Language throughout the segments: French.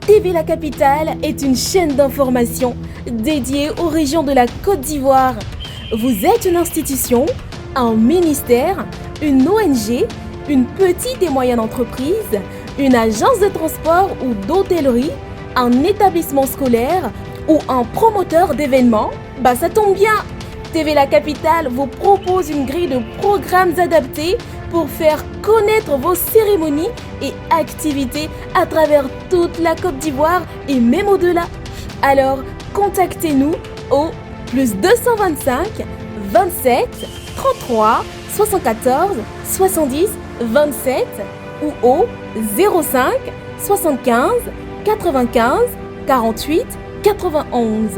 TV La Capitale est une chaîne d'information dédiée aux régions de la Côte d'Ivoire. Vous êtes une institution, un ministère, une ONG, une petite et moyenne entreprise, une agence de transport ou d'hôtellerie, un établissement scolaire ou un promoteur d'événements? Ça tombe bien! TV La Capitale vous propose une grille de programmes adaptés pour faire connaître vos cérémonies et activités à travers toute la Côte d'Ivoire et même au-delà. Alors, contactez-nous au +225 27 33 74 70 27 ou au 05 75 95 48 91.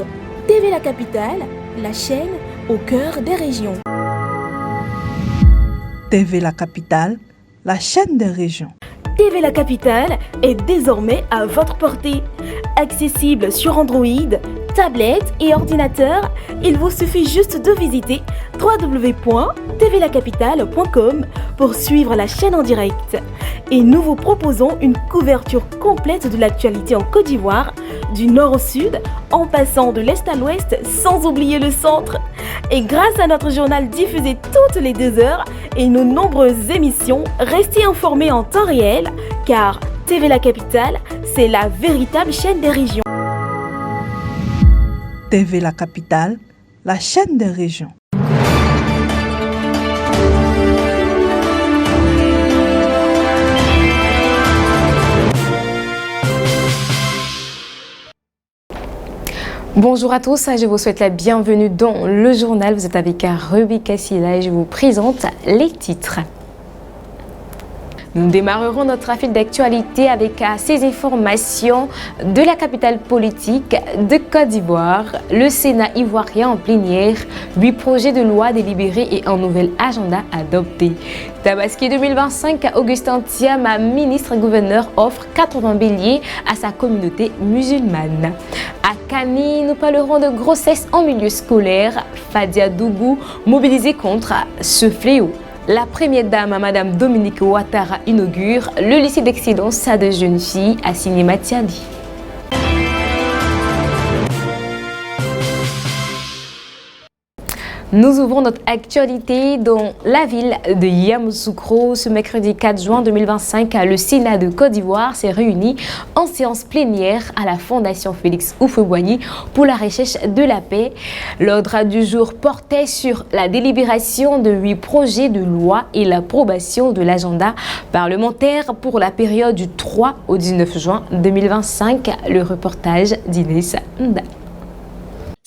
TV La Capitale, la chaîne au cœur des régions. TV La Capitale, la chaîne des régions. TV La Capitale est désormais à votre portée. Accessible sur Android, tablette et ordinateur, il vous suffit juste de visiter www.tvlacapitale.com pour suivre la chaîne en direct. Et nous vous proposons une couverture complète de l'actualité en Côte d'Ivoire, du nord au sud, en passant de l'est à l'ouest, sans oublier le centre. Et grâce à notre journal diffusé toutes les 2 heures et nos nombreuses émissions, restez informés en temps réel, car TV La Capitale, c'est la véritable chaîne des régions. TV La Capitale, la chaîne des régions. Bonjour à tous, je vous souhaite la bienvenue dans le journal. Vous êtes avec Ruby Kassila et je vous présente les titres. Nous démarrerons notre fil d'actualité avec ces informations de la capitale politique de Côte d'Ivoire. Le Sénat ivoirien en plénière, 8 projets de loi délibérés et un nouvel agenda adopté. Tabaski 2025, Augustin Thiam, ministre-gouverneur, offre 80 béliers à sa communauté musulmane. À Kani, nous parlerons de grossesse en milieu scolaire. Fadia Dougou, mobilisée contre ce fléau. La première dame, Madame Dominique Ouattara, inaugure le lycée d'excellence de jeunes filles à Sinématiadi. Nous ouvrons notre actualité dans la ville de Yamoussoukro. Ce mercredi 4 juin 2025, le Sénat de Côte d'Ivoire s'est réuni en séance plénière à la Fondation Félix Houphouët-Boigny pour la recherche de la paix. L'ordre du jour portait sur la délibération de 8 projets de loi et l'approbation de l'agenda parlementaire pour la période du 3 au 19 juin 2025. Le reportage d'Inès Nda.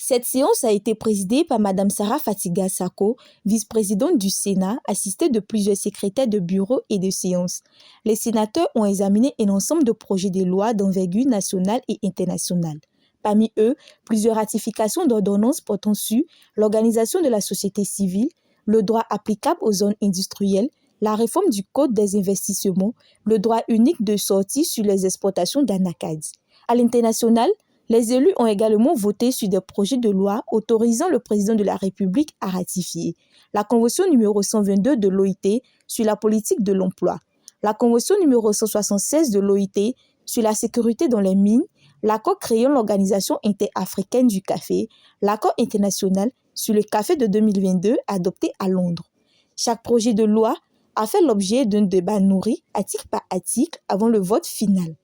Cette séance a été présidée par Mme Sarah Fatiga Sako, vice-présidente du Sénat, assistée de plusieurs secrétaires de bureau et de séance. Les sénateurs ont examiné un ensemble de projets de loi d'envergure nationale et internationale. Parmi eux, plusieurs ratifications d'ordonnances portant sur l'organisation de la société civile, le droit applicable aux zones industrielles, la réforme du Code des investissements, le droit unique de sortie sur les exportations d'anacades. À l'international, les élus ont également voté sur des projets de loi autorisant le président de la République à ratifier la Convention numéro 122 de l'OIT sur la politique de l'emploi, la Convention numéro 176 de l'OIT sur la sécurité dans les mines, l'accord créant l'Organisation interafricaine du café, l'accord international sur le café de 2022 adopté à Londres. Chaque projet de loi a fait l'objet d'un débat nourri, article par article, avant le vote final.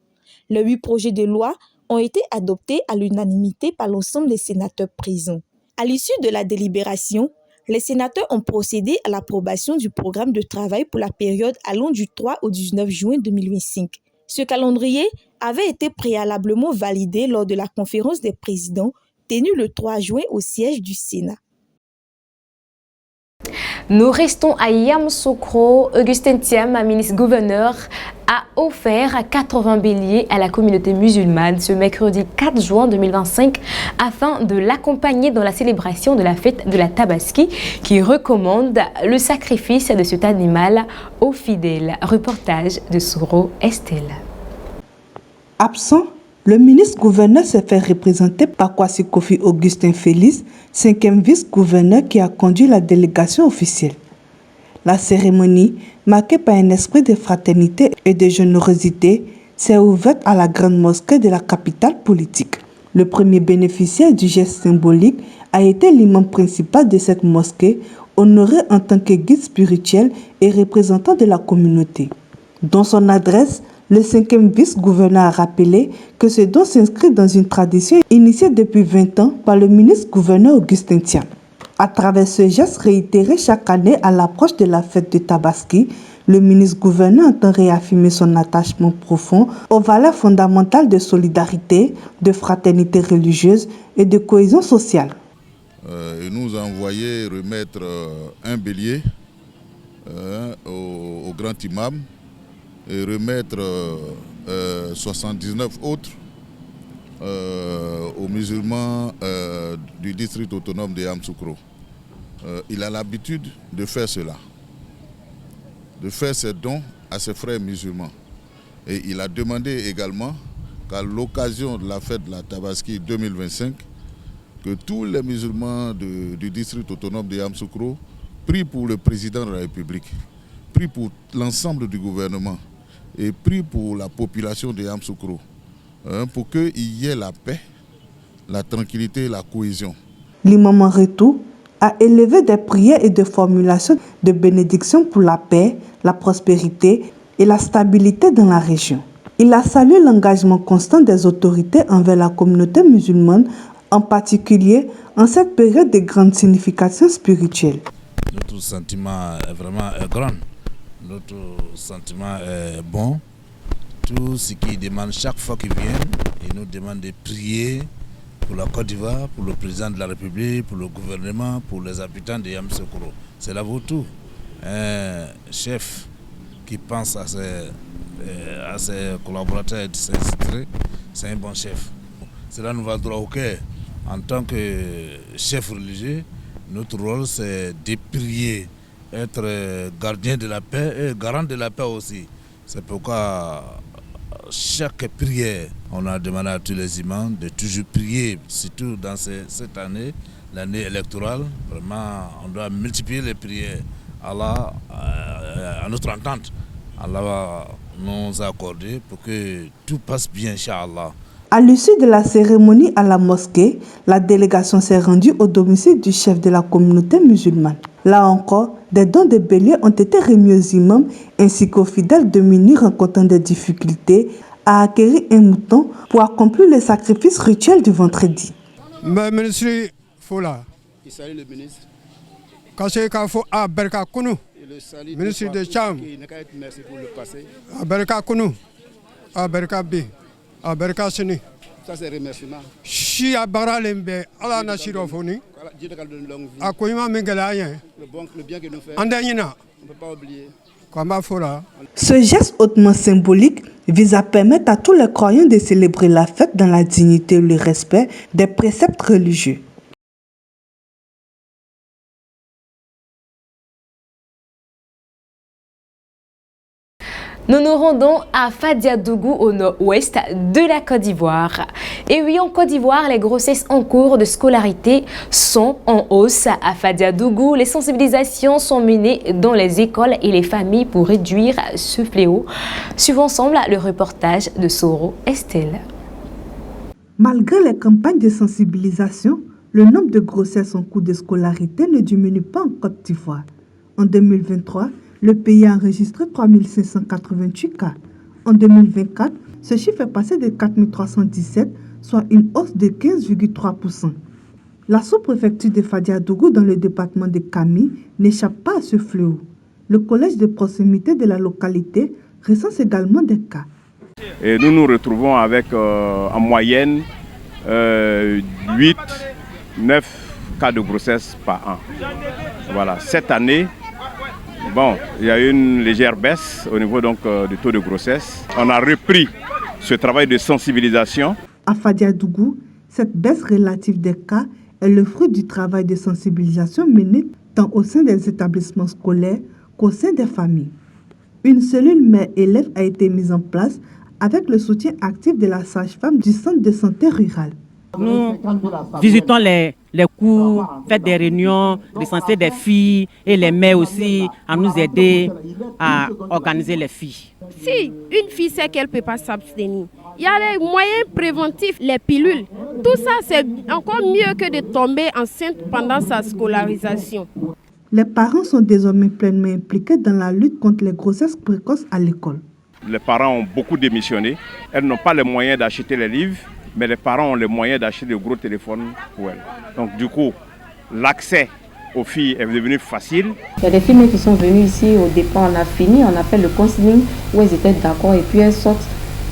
Les 8 projets de loi ont été adoptés à l'unanimité par l'ensemble des sénateurs présents. À l'issue de la délibération, les sénateurs ont procédé à l'approbation du programme de travail pour la période allant du 3 au 19 juin 2025. Ce calendrier avait été préalablement validé lors de la conférence des présidents tenue le 3 juin au siège du Sénat. Nous restons à Yamoussoukro. Augustin Thiam, ministre-gouverneur, a offert 80 béliers à la communauté musulmane ce mercredi 4 juin 2025 afin de l'accompagner dans la célébration de la fête de la Tabaski qui recommande le sacrifice de cet animal aux fidèles. Reportage de Souro Estelle. Absent, le ministre-gouverneur s'est fait représenter par Kwasi Kofi Augustin Félix, 5e vice-gouverneur qui a conduit la délégation officielle. La cérémonie, marquée par un esprit de fraternité et de générosité, s'est ouverte à la grande mosquée de la capitale politique. Le premier bénéficiaire du geste symbolique a été l'imam principal de cette mosquée, honoré en tant que guide spirituel et représentant de la communauté. Dans son adresse, le 5e vice-gouverneur a rappelé que ce don s'inscrit dans une tradition initiée depuis 20 ans par le ministre-gouverneur Augustin Tiam. À travers ce geste réitéré chaque année à l'approche de la fête de Tabaski, le ministre-gouverneur entend réaffirmer son attachement profond aux valeurs fondamentales de solidarité, de fraternité religieuse et de cohésion sociale. Il nous a envoyé remettre un bélier au grand imam et remettre 79 autres aux musulmans du district autonome de Yamoussoukro. Il a l'habitude de faire cela, de faire ses dons à ses frères musulmans. Et il a demandé également qu'à l'occasion de la fête de la Tabaski 2025, que tous les musulmans du district autonome de Yamoussoukro prient pour le président de la République, prient pour l'ensemble du gouvernement et prient pour la population de Yamoussoukro, pour qu'il y ait la paix, la tranquillité et la cohésion. L'imam en retour a élevé des prières et des formulations de bénédiction pour la paix, la prospérité et la stabilité dans la région. Il a salué l'engagement constant des autorités envers la communauté musulmane, en particulier en cette période de grande signification spirituelle. Notre sentiment est vraiment grand. Notre sentiment est bon. Tout ce qu'ils demandent chaque fois qu'ils viennent, ils nous demandent de prier pour la Côte d'Ivoire, pour le président de la République, pour le gouvernement, pour les habitants de Yamoussoukro. Cela vaut tout. Un chef qui pense à ses collaborateurs et ses titrés, c'est un bon chef. Cela nous va droit au cœur. En tant que chef religieux, notre rôle c'est de prier, être gardien de la paix et garant de la paix aussi. C'est pourquoi chaque prière, on a demandé à tous les imams de toujours prier, surtout dans cette année, l'année électorale. Vraiment, on doit multiplier les prières. Allah, à notre entente, Allah va nous accorder pour que tout passe bien, Inch'Allah. À l'issue de la cérémonie à la mosquée, la délégation s'est rendue au domicile du chef de la communauté musulmane. Là encore, des dons de béliers ont été remis aux imams ainsi qu'aux fidèles démunis rencontrant des difficultés à acquérir un mouton pour accomplir le sacrifice rituel du vendredi. Le ministre Fola. Il salue le ministre. Quand c'est qu'il faut à Berka Kounou, ministre de Cham. Merci pour le passé. À Berka Kounou, à Berka B, à Berka Sini. Ça c'est remerciement. Si à Baralembe, à la Nasirofoni, à Kouima Mengalayen, le bien que nous faisons, Andayina, on ne peut pas oublier. Ce geste hautement symbolique vise à permettre à tous les croyants de célébrer la fête dans la dignité et le respect des préceptes religieux. Nous nous rendons à Fadiadougou au nord-ouest de la Côte d'Ivoire. Et oui, en Côte d'Ivoire, les grossesses en cours de scolarité sont en hausse. À Fadiadougou, les sensibilisations sont menées dans les écoles et les familles pour réduire ce fléau. Suivons ensemble le reportage de Soro Estelle. Malgré les campagnes de sensibilisation, le nombre de grossesses en cours de scolarité ne diminue pas en Côte d'Ivoire. En 2023, le pays a enregistré 3588 cas. En 2024, ce chiffre est passé de 4317, soit une hausse de 15,3%. La sous-préfecture de Fadiadougou dans le département de Kami n'échappe pas à ce fléau. Le collège de proximité de la localité recense également des cas. Et nous nous retrouvons avec en moyenne 8-9 cas de grossesse par an. Voilà, cette année, il y a eu une légère baisse au niveau donc, du taux de grossesse. On a repris ce travail de sensibilisation. À Fadiadougou, cette baisse relative des cas est le fruit du travail de sensibilisation mené tant au sein des établissements scolaires qu'au sein des familles. Une cellule mère-élève a été mise en place avec le soutien actif de la sage-femme du centre de santé rural. Nous visitons les cours, faisons des réunions, recenser des filles et les mères aussi à nous aider à organiser les filles. Si une fille sait qu'elle ne peut pas s'abstenir, il y a les moyens préventifs, les pilules. Tout ça, c'est encore mieux que de tomber enceinte pendant sa scolarisation. Les parents sont désormais pleinement impliqués dans la lutte contre les grossesses précoces à l'école. Les parents ont beaucoup démissionné. Elles n'ont pas les moyens d'acheter les livres, mais les parents ont les moyens d'acheter de gros téléphones pour elles. Donc du coup, l'accès aux filles est devenu facile. Il y a des filles qui sont venues ici, au départ on a fini, on a fait le counseling où elles étaient d'accord et puis elles sortent,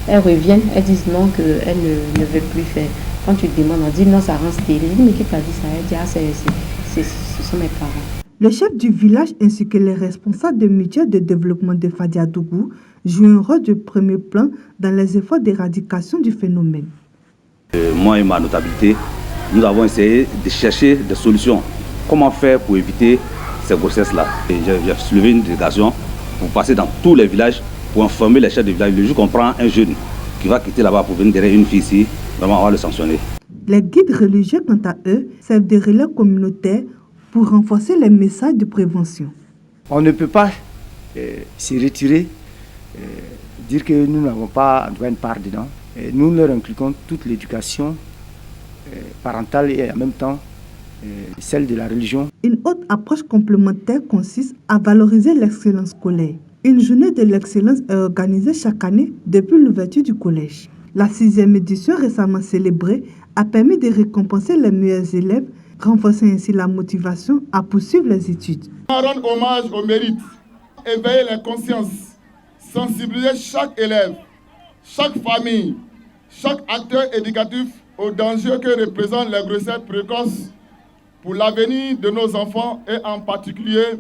elles reviennent, elles disent non qu'elles ne veulent plus faire. Quand tu demandes, on dit non, ça rend stérile. Mais qui t'a dit ça? Elle dit ah, ce sont mes parents. Le chef du village ainsi que les responsables des mutuelles de développement de Fadiadougou jouent un rôle de premier plan dans les efforts d'éradication du phénomène. Moi et ma notabilité, nous avons essayé de chercher des solutions. Comment faire pour éviter ces grossesses-là? J'ai soulevé une délégation pour passer dans tous les villages pour informer les chefs de village. Le jour qu'on prend un jeune qui va quitter là-bas pour venir derrière une fille ici, vraiment on va le sanctionner. Les guides religieux, quant à eux, servent de relais communautaires pour renforcer les messages de prévention. On ne peut pas se retirer, dire que nous n'avons pas une part dedans. Nous leur inculquons toute l'éducation parentale et en même temps celle de la religion. Une autre approche complémentaire consiste à valoriser l'excellence scolaire. Une journée de l'excellence est organisée chaque année depuis l'ouverture du collège. La 6e édition récemment célébrée a permis de récompenser les meilleurs élèves, renforçant ainsi la motivation à poursuivre les études. Rendre hommage au mérite, éveiller les consciences, sensibiliser chaque élève, chaque famille, chaque acteur éducatif aux dangers que représentent les grossesses précoces pour l'avenir de nos enfants et en particulier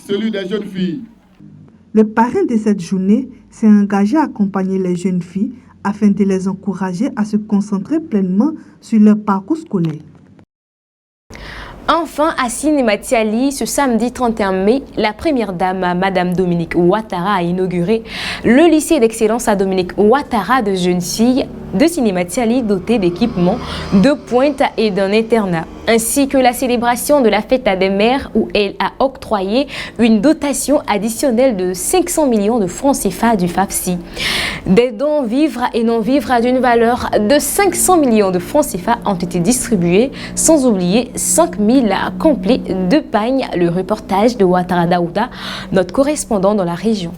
celui des jeunes filles. Le parrain de cette journée s'est engagé à accompagner les jeunes filles afin de les encourager à se concentrer pleinement sur leur parcours scolaire. Enfin, à Cinématiali, ce samedi 31 mai, la première dame, Madame Dominique Ouattara, a inauguré le lycée d'excellence à Dominique Ouattara de jeunes filles de Cinématiali doté d'équipements de pointe et d'un internat, ainsi que la célébration de la fête des mères où elle a octroyé une dotation additionnelle de 500 millions de francs CFA du FAFSI. Des dons vivres et non vivres d'une valeur de 500 millions de francs CFA ont été distribués, sans oublier 5 000 complets de pagnes. Le reportage de Ouattara Daouda, notre correspondant dans la région.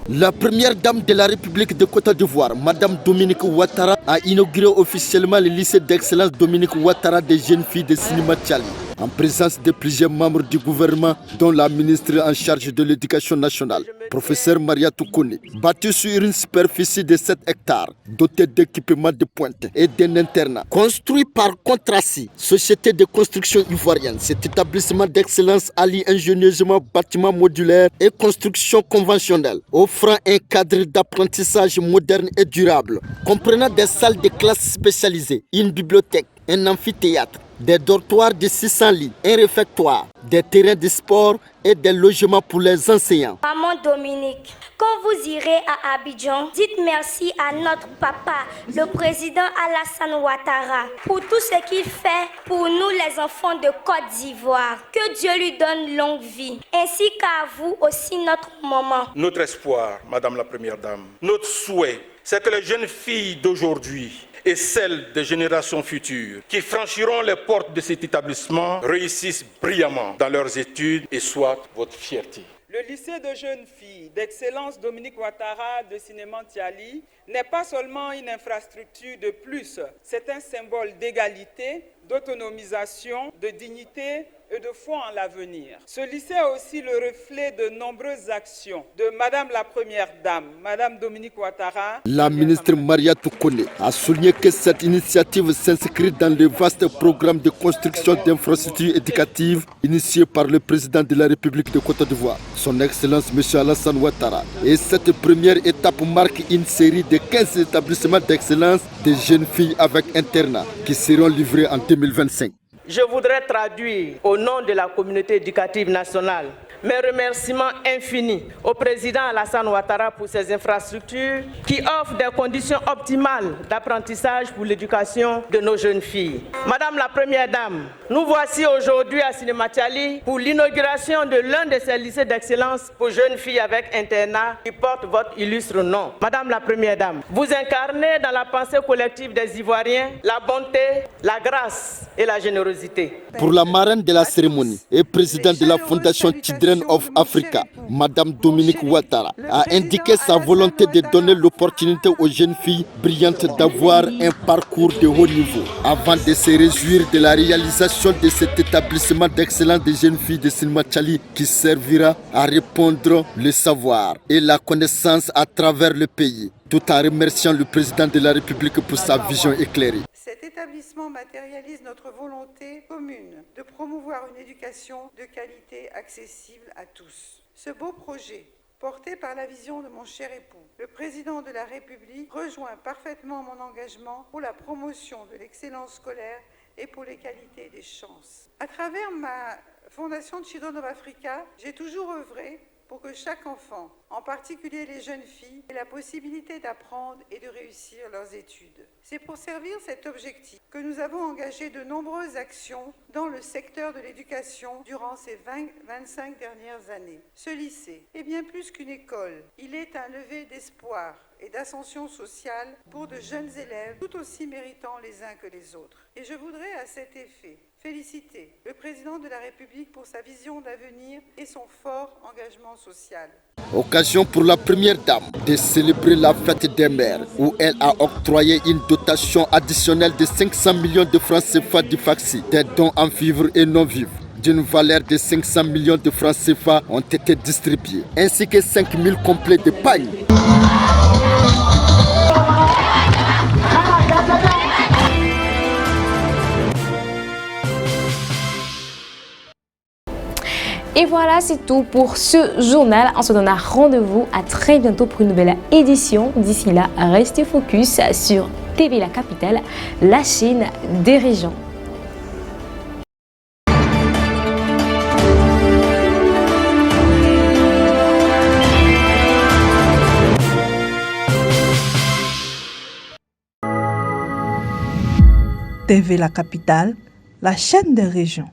La première dame de la République de Côte d'Ivoire, Madame Dominique Ouattara, a inauguré officiellement le lycée d'excellence Dominique Ouattara des jeunes filles de Cinématiali, en présence de plusieurs membres du gouvernement, dont la ministre en charge de l'éducation nationale, professeur Maria Toukouni. Bâti sur une superficie de 7 hectares, doté d'équipements de pointe et d'un internat. Construit par Contraci, société de construction ivoirienne, cet établissement d'excellence allie ingénieusement bâtiments modulaires et construction conventionnelle, offrant un cadre d'apprentissage moderne et durable, comprenant des salles de classe spécialisées, une bibliothèque, un amphithéâtre, des dortoirs de 600 lits, un réfectoire, des terrains de sport et des logements pour les enseignants. Maman Dominique, quand vous irez à Abidjan, dites merci à notre papa, le président Alassane Ouattara, pour tout ce qu'il fait pour nous les enfants de Côte d'Ivoire. Que Dieu lui donne longue vie, ainsi qu'à vous aussi notre maman. Notre espoir, Madame la Première Dame, notre souhait, c'est que les jeunes filles d'aujourd'hui et celles des générations futures qui franchiront les portes de cet établissement réussissent brillamment dans leurs études et soient votre fierté. Le lycée de jeunes filles d'excellence Dominique Ouattara de Cinématiali n'est pas seulement une infrastructure de plus, c'est un symbole d'égalité, d'autonomisation, de dignité et de foi en l'avenir. Ce lycée est aussi le reflet de nombreuses actions de Madame la Première Dame, Madame Dominique Ouattara. La ministre Maria Toukouni a souligné que cette initiative s'inscrit dans le vaste programme de construction d'infrastructures éducatives initié par le président de la République de Côte d'Ivoire, son Excellence M. Alassane Ouattara. Et cette première étape marque une série de 15 établissements d'excellence de jeunes filles avec internat qui seront livrés en 2025. Je voudrais traduire au nom de la communauté éducative nationale mes remerciements infinis au président Alassane Ouattara pour ses infrastructures qui offrent des conditions optimales d'apprentissage pour l'éducation de nos jeunes filles. Madame la Première Dame, nous voici aujourd'hui à Sinématiali pour l'inauguration de l'un de ces lycées d'excellence pour jeunes filles avec internat qui porte votre illustre nom. Madame la Première Dame, vous incarnez dans la pensée collective des Ivoiriens la bonté, la grâce et la générosité. Pour la marraine de la cérémonie et présidente de la Fondation Children of Africa, Madame Dominique Ouattara, a indiqué sa volonté de donner l'opportunité aux jeunes filles brillantes d'avoir un parcours de haut niveau, avant de se réjouir de la réalisation de cet établissement d'excellence des jeunes filles de Sinématiali qui servira à répandre le savoir et la connaissance à travers le pays, tout en remerciant le président de la République pour sa vision éclairée. Cet établissement matérialise notre volonté commune de promouvoir une éducation de qualité accessible à tous. Ce beau projet, porté par la vision de mon cher époux, le président de la République, rejoint parfaitement mon engagement pour la promotion de l'excellence scolaire et pour les qualités des chances. À travers ma Fondation Children of Africa, j'ai toujours œuvré pour que chaque enfant, en particulier les jeunes filles, ait la possibilité d'apprendre et de réussir leurs études. C'est pour servir cet objectif que nous avons engagé de nombreuses actions dans le secteur de l'éducation durant ces 25 dernières années. Ce lycée est bien plus qu'une école. Il est un levier d'espoir et d'ascension sociale pour de jeunes élèves tout aussi méritants les uns que les autres. Et je voudrais à cet effet féliciter le président de la République pour sa vision d'avenir et son fort engagement social. Occasion pour la Première Dame de célébrer la fête des mères où elle a octroyé une dotation additionnelle de 500 millions de francs CFA du FACSI, des dons en vivres et non vivres d'une valeur de 500 millions de francs CFA ont été distribués, ainsi que 5000 complets de pagnes. Et voilà, c'est tout pour ce journal. On se donne rendez-vous à très bientôt pour une nouvelle édition. D'ici là, restez focus sur TV La Capitale, la chaîne des régions. TV La Capitale, la chaîne des régions.